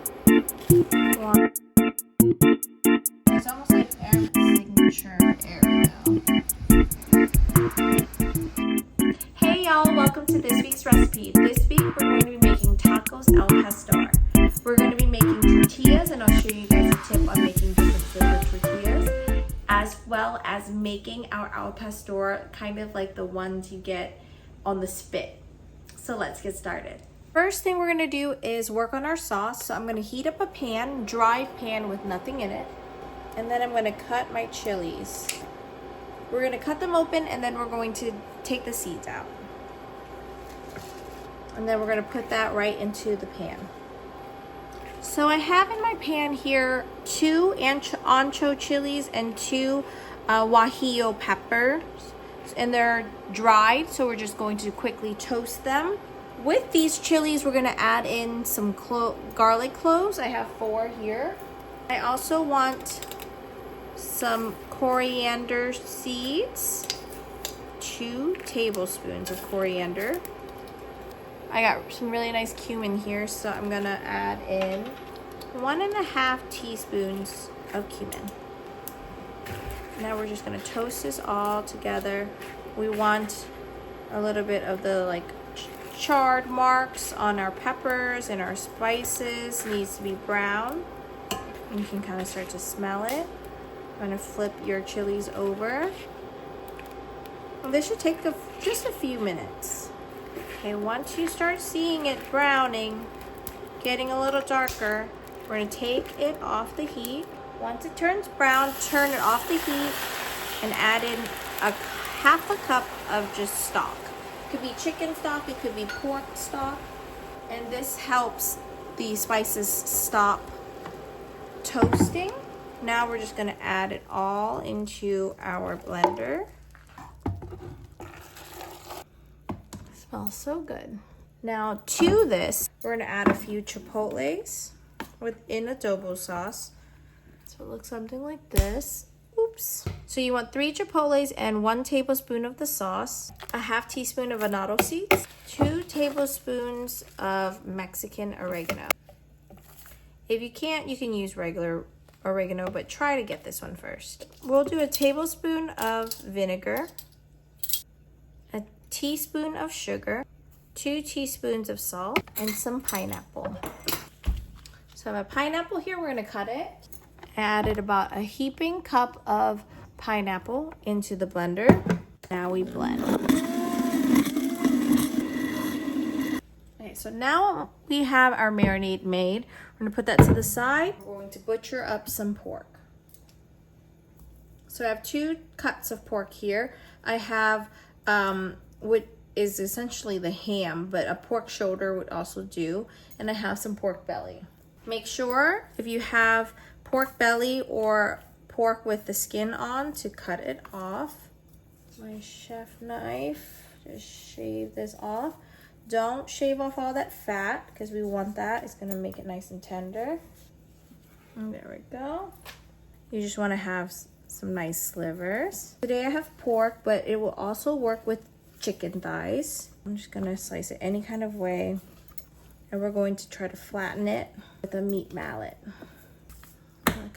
It's almost like Eric's signature Ariel. Hey y'all, welcome to this week's recipe. This week we're going to be making tacos al pastor. We're going to be making tortillas, and I'll show you guys a tip on making different flavored tortillas, as well as making our al pastor kind of like the ones you get on the spit. So let's get started. First thing we're going to do is work on our sauce. So I'm going to heat up a pan, dry pan with nothing in it. And then I'm going to cut my chilies. We're going to cut them open, and then we're going to take the seeds out. And then we're going to put that right into the pan. So I have in my pan here 2 ancho chilies and 2 guajillo peppers. And they're dried, so we're just going to quickly toast them. With these chilies, we're going to add in some garlic cloves. I have 4 here. I also want some coriander seeds, 2 tablespoons of coriander. I got some really nice cumin here, so I'm going to add in 1.5 teaspoons of cumin. Now we're just going to toast this all together. We want a little bit of the charred marks on our peppers and our spices. It needs to be brown. And you can kind of start to smell it. I'm going to flip your chilies over. And this should take just a few minutes. Okay, once you start seeing it browning, getting a little darker, we're going to take it off the heat. Once it turns brown, turn it off the heat and add in half a cup of just stock. It could be chicken stock, it could be pork stock, and this helps the spices stop toasting. Now we're just going to add it all into our blender. It smells so good. Now to this, we're going to add a few chipotles within adobo sauce. So it looks something like this. Oops. So you want 3 chipotles and 1 tablespoon of the sauce, a half teaspoon of annatto seeds, 2 tablespoons of Mexican oregano. If you can't, you can use regular oregano, but try to get this one first. We'll do a tablespoon of vinegar, a teaspoon of sugar, 2 teaspoons of salt, and some pineapple. So I have a pineapple here, we're gonna cut it. Added about a heaping cup of pineapple into the blender. Now we blend. Okay, so now we have our marinade made. We're gonna put that to the side. We're going to butcher up some pork. So I have 2 cuts of pork here. I have what is essentially the ham, but a pork shoulder would also do. And I have some pork belly. Make sure if you have pork belly or pork with the skin on to cut it off. My chef knife, just shave this off. Don't shave off all that fat because we want that. It's gonna make it nice and tender. And there we go. You just wanna have some nice slivers. Today I have pork, but it will also work with chicken thighs. I'm just gonna slice it any kind of way. And we're going to try to flatten it with a meat mallet.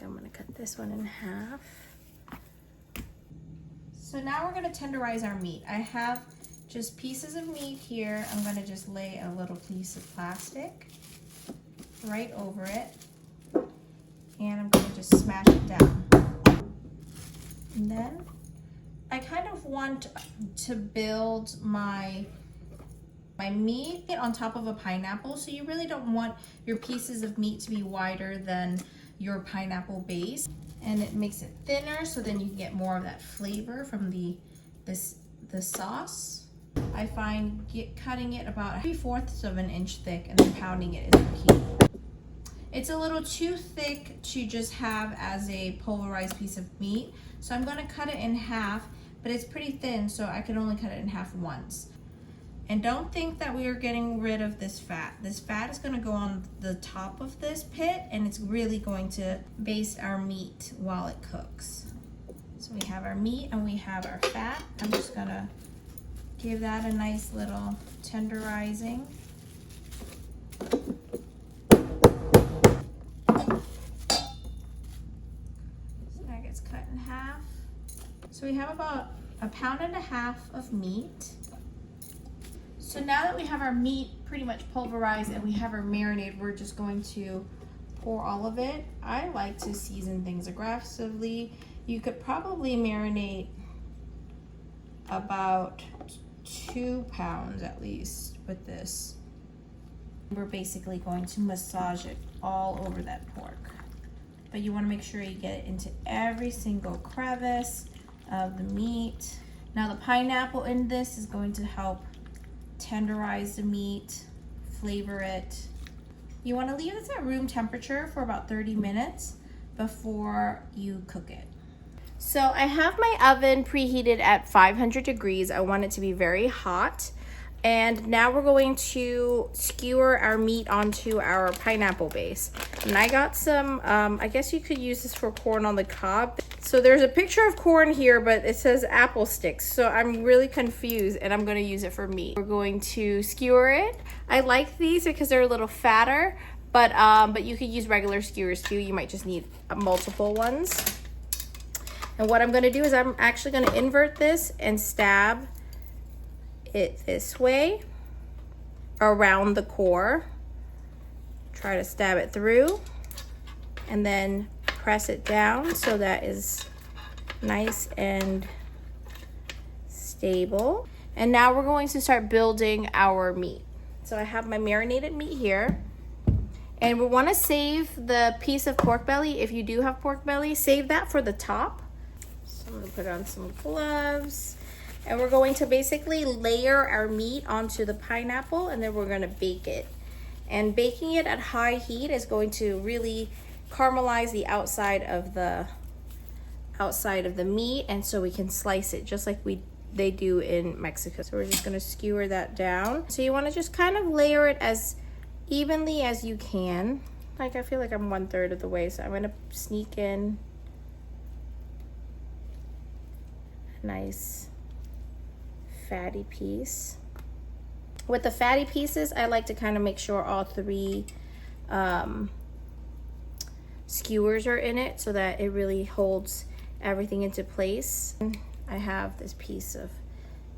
I'm gonna cut this one in half. So now we're gonna tenderize our meat. I have just pieces of meat here. I'm gonna just lay a little piece of plastic right over it. And I'm gonna just smash it down. And then I kind of want to build my meat on top of a pineapple. So you really don't want your pieces of meat to be wider than your pineapple base, and it makes it thinner, so then you can get more of that flavor from the sauce. I find cutting it about 3/4 of an inch thick and then pounding it is the key. It's a little too thick to just have as a pulverized piece of meat, so I'm going to cut it in half, but it's pretty thin, so I can only cut it in half once. And don't think that we are getting rid of this fat. This fat is gonna go on the top of this pit, and it's really going to baste our meat while it cooks. So we have our meat and we have our fat. I'm just gonna give that a nice little tenderizing. So we have about 1.5 pounds of meat. So now that we have our meat pretty much pulverized and we have our marinade, we're just going to pour all of it. I like to season things aggressively. You could probably marinate about 2 pounds at least with this. We're basically going to massage it all over that pork. But you want to make sure you get it into every single crevice of the meat. Now the pineapple in this is going to help tenderize the meat, flavor it. You want to leave this at room temperature for about 30 minutes before you cook it. So I have my oven preheated at 500 degrees. I want it to be very hot. And now we're going to skewer our meat onto our pineapple base. And I got some, I guess you could use this for corn on the cob. So there's a picture of corn here, but it says apple sticks. So I'm really confused and I'm gonna use it for meat. We're going to skewer it. I like these because they're a little fatter, but you could use regular skewers too. You might just need multiple ones. And what I'm gonna do is I'm actually gonna invert this and stab it this way around the core. Try to stab it through and then press it down so that is nice and stable. And now we're going to start building our meat. So I have my marinated meat here, and we want to save the piece of pork belly. If you do have pork belly, save that for the top. So I'm gonna put on some gloves. And we're going to basically layer our meat onto the pineapple, and then we're going to bake it. And baking it at high heat is going to really caramelize the outside of the meat, and so we can slice it just like they do in Mexico. So we're just going to skewer that down. So you want to just kind of layer it as evenly as you can. Like, I feel like I'm 1/3 of the way, so I'm going to sneak in a nice fatty piece. With the fatty pieces, I like to kind of make sure all 3 skewers are in it so that it really holds everything into place. I have this piece of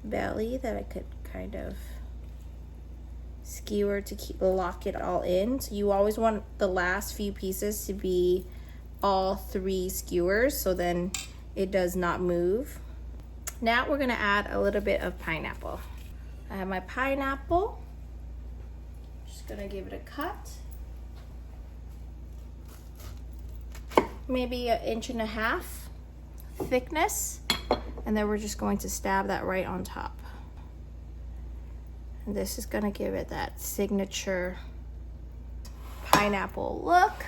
belly that I could kind of skewer to lock it all in. So you always want the last few pieces to be all 3 skewers, so then it does not move. Now we're gonna add a little bit of pineapple. I have my pineapple. Just gonna give it a cut. Maybe 1.5 inches thickness. And then we're just going to stab that right on top. And this is gonna give it that signature pineapple look.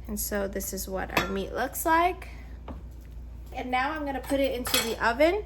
And so this is what our meat looks like. And now I'm gonna put it into the oven,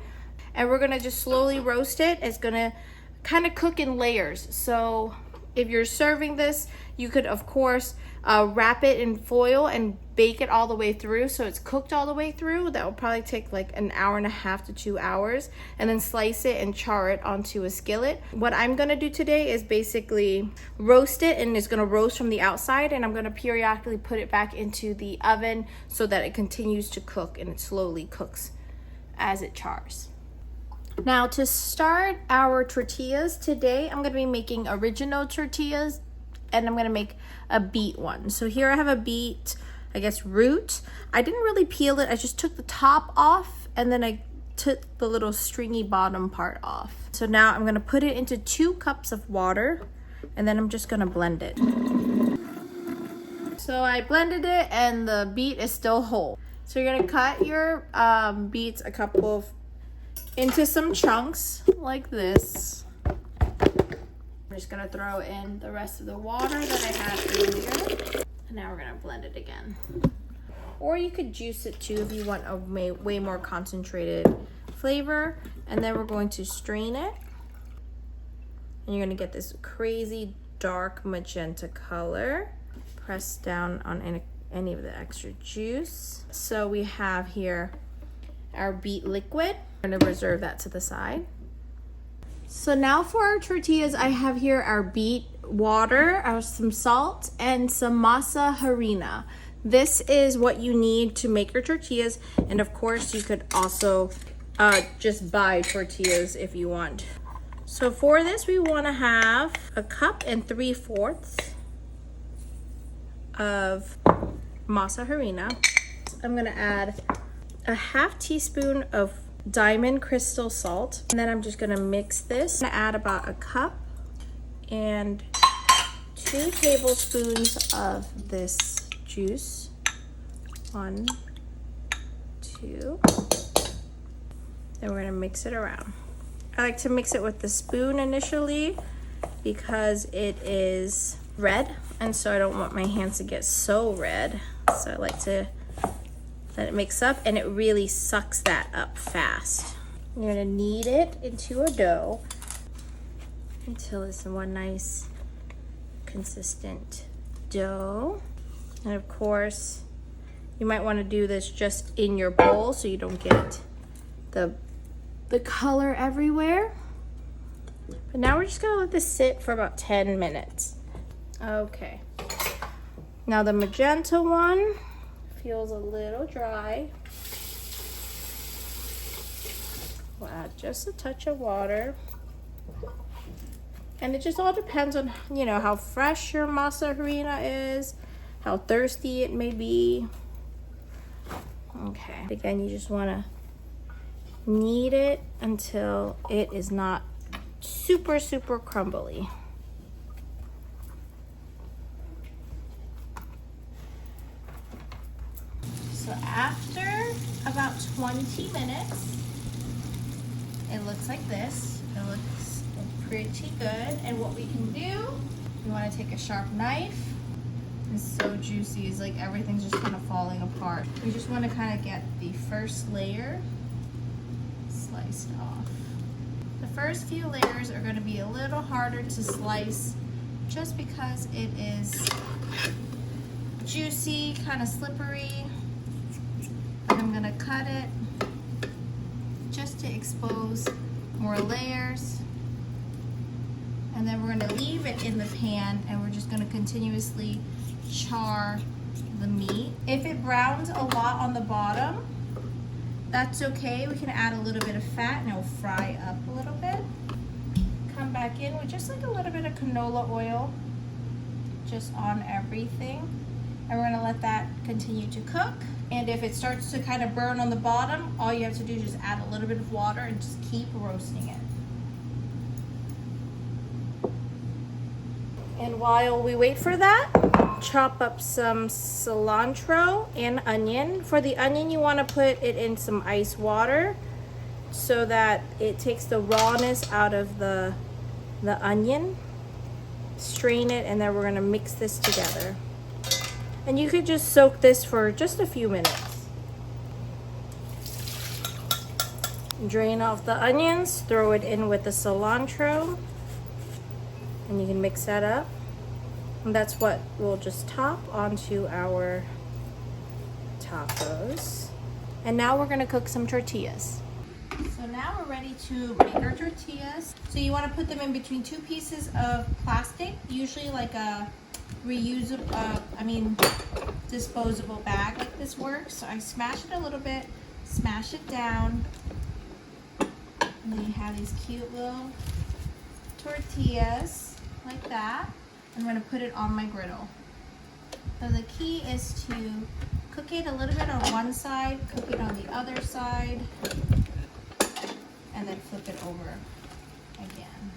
and we're gonna just slowly roast it. It's gonna kind of cook in layers. So if you're serving this, you could of course wrap it in foil and bake it all the way through so it's cooked all the way through. That will probably take like 1.5 hours to 2 hours, and then slice it and char it onto a skillet. What I'm gonna do today is basically roast it, and it's gonna roast from the outside, and I'm gonna periodically put it back into the oven so that it continues to cook and it slowly cooks as it chars. Now to start our tortillas today, I'm gonna be making original tortillas, and I'm gonna make a beet one. So here I have a beet, I guess, root. I didn't really peel it. I just took the top off, and then I took the little stringy bottom part off. So now I'm gonna put it into 2 cups of water, and then I'm just gonna blend it. So I blended it, and the beet is still whole. So you're gonna cut your beets into some chunks like this. I'm just gonna throw in the rest of the water that I had earlier. And now we're gonna blend it again. Or you could juice it too if you want a way more concentrated flavor. And then we're going to strain it. And you're gonna get this crazy dark magenta color. Press down on any of the extra juice. So we have here our beet liquid. I'm gonna reserve that to the side. So now for our tortillas, I have here our beet water, some salt, and some masa harina. This is what you need to make your tortillas. And of course you could also just buy tortillas if you want. So for this, we want to have 1.75 cups of masa harina. I'm gonna add a 1/2 teaspoon of diamond crystal salt. And then I'm just gonna mix this. I'm gonna add about 1 cup and 2 tablespoons of this juice. 1, 2. Then we're gonna mix it around. I like to mix it with the spoon initially because it is red, and so I don't want my hands to get so red. So I like to let it mix up, and it really sucks that up fast. You're gonna knead it into a dough until it's one nice consistent dough. And of course, you might want to do this just in your bowl so you don't get the color everywhere. But now we're just gonna let this sit for about 10 minutes. Okay. Now the magenta one feels a little dry. We'll add just a touch of water. And it just all depends on, you know, how fresh your masa harina is, how thirsty it may be. Okay. Again, you just want to knead it until it is not super, super crumbly. So after about 20 minutes, it looks like this. It looks pretty good. And what we can do, you want to take a sharp knife. It's so juicy. It's like everything's just kind of falling apart. You just want to kind of get the first layer sliced off. The first few layers are going to be a little harder to slice just because it is juicy, kind of slippery. But I'm going to cut it just to expose more layers. And then we're going to leave it in the pan, and we're just going to continuously char the meat. If it browns a lot on the bottom, that's okay. We can add a little bit of fat and it'll fry up a little bit. Come back in with just like a little bit of canola oil just on everything. And we're gonna let that continue to cook. And if it starts to kind of burn on the bottom, all you have to do is just add a little bit of water and just keep roasting it. And while we wait for that, chop up some cilantro and onion. For the onion, you want to put it in some ice water so that it takes the rawness out of the onion. Strain it, and then we're going to mix this together. And you could just soak this for just a few minutes. Drain off the onions, throw it in with the cilantro, and you can mix that up. And that's what we'll just top onto our tacos. And now we're gonna cook some tortillas. So now we're ready to make our tortillas. So you wanna put them in between 2 pieces of plastic, usually like a reusable, disposable bag like this works. So I smash it a little bit, smash it down, and then you have these cute little tortillas like that. I'm going to put it on my griddle. So the key is to cook it a little bit on one side, cook it on the other side, and then flip it over again.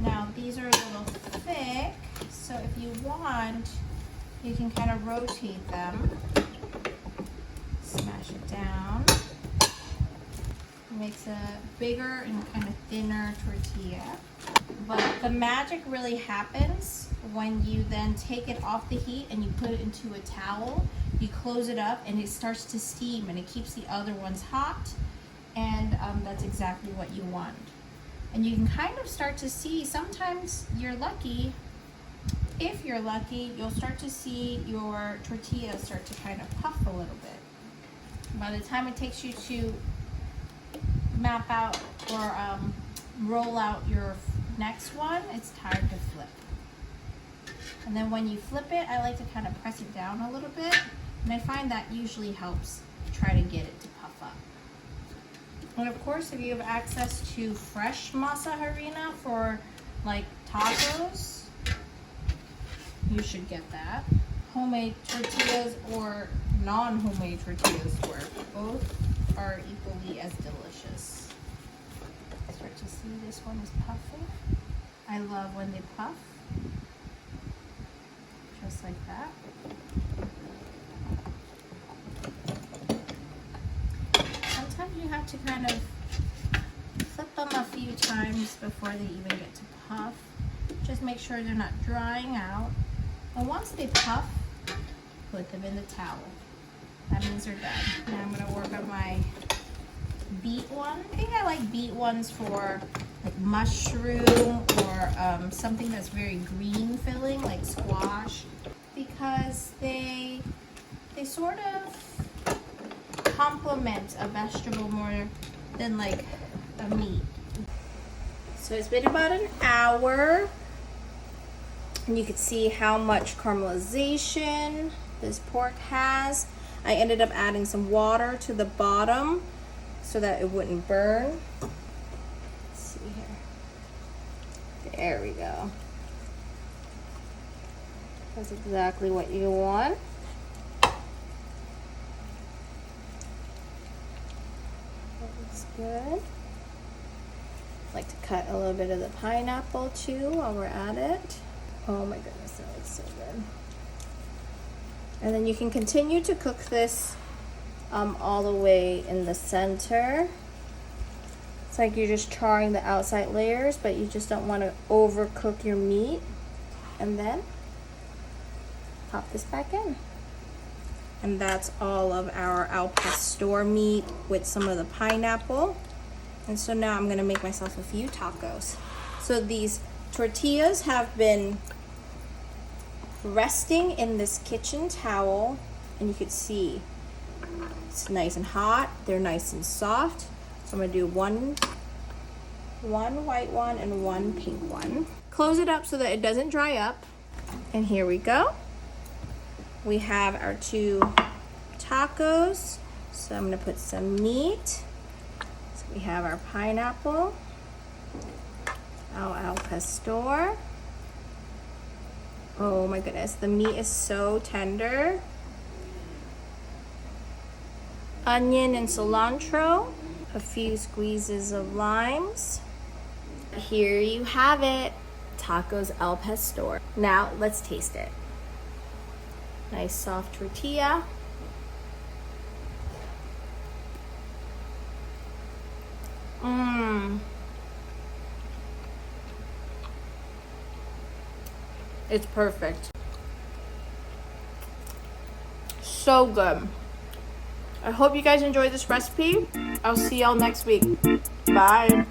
Now these are a little thick, so if you want, you can kind of rotate them. Smash it down. It makes a bigger and kind of thinner tortilla. But the magic really happens when you then take it off the heat and you put it into a towel. You close it up and it starts to steam, and it keeps the other ones hot, and that's exactly what you want. And you can kind of start to see, sometimes you're lucky, if you're lucky, you'll start to see your tortillas start to kind of puff a little bit. By the time it takes you to map out or roll out your next one, it's time to flip. And then when you flip it, I like to kind of press it down a little bit. And I find that usually helps try to get it to puff up. And of course, if you have access to fresh masa harina for like tacos, you should get that. Homemade tortillas or non-homemade tortillas work. Both are equally as delicious. Start to see this one is puffing. I love when they puff. Just like that. Sometimes you have to kind of flip them a few times before they even get to puff. Just make sure they're not drying out. And once they puff, put them in the towel. That means they're done. Now I'm gonna work on my beet one. I think I like beet ones for like mushroom or something that's very green filling, like squash, because they sort of complement a vegetable more than like a meat. So it's been about an hour, and you can see how much caramelization this pork has. I ended up adding some water to the bottom so that it wouldn't burn. Let's see here. There we go. That's exactly what you want. That's good. I like to cut a little bit of the pineapple too while we're at it. Oh my goodness, that looks so good. And then you can continue to cook this all the way in the center. It's like you're just charring the outside layers, but you just don't want to overcook your meat. And then pop this back in. And that's all of our al pastor meat with some of the pineapple. And so now I'm going to make myself a few tacos. So these tortillas have been resting in this kitchen towel, and you could see it's nice and hot. They're nice and soft. So I'm gonna do one white one and one pink one. Close it up so that it doesn't dry up. And here we go. We have our two tacos. So I'm gonna put some meat. So we have our pineapple, our al pastor. Oh my goodness, the meat is so tender. Onion and cilantro, a few squeezes of limes. Here you have it, tacos al pastor. Now let's taste it. Nice soft tortilla. It's perfect. So good. I hope you guys enjoyed this recipe. I'll see y'all next week. Bye.